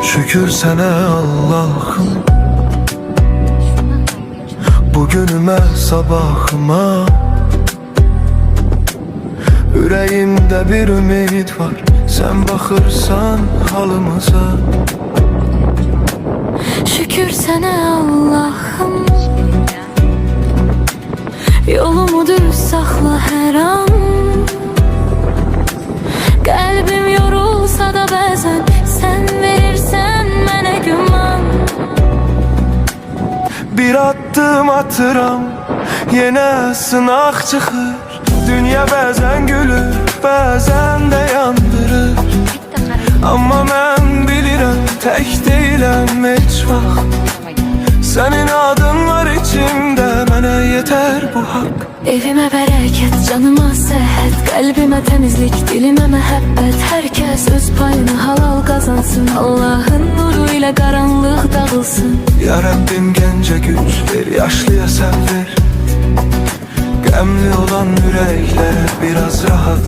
Şükür sənə Allah'ım, bugünümə, sabahıma. Ürəyimdə bir ümid var, sən baxırsan halımıza. Şükür sənə Allah'ım, yolumu düz saxla hər an. Qəlbim yorulsa da bəzən sən verirsən mənə güman. Bir addım atıram, yenə sınaq çıxır. Dünya bəzən gülür, bəzən də yandırır. Amma mən bilirəm, tək deyiləm heç vaxt. Sənin adın var içimdə, mənə yetər bu haqq. Evimə bərəkət, canıma səhət, qəlbimə təmizlik, dilimə məhəbbət. Hər kəs öz payını halal qazansın, Allahın nuru ilə qaranlıq dağılsın. Ya Rəbbim gəncə güc ver, yaşlıya sən ver. Qəmli olan ürəklərə biraz rahat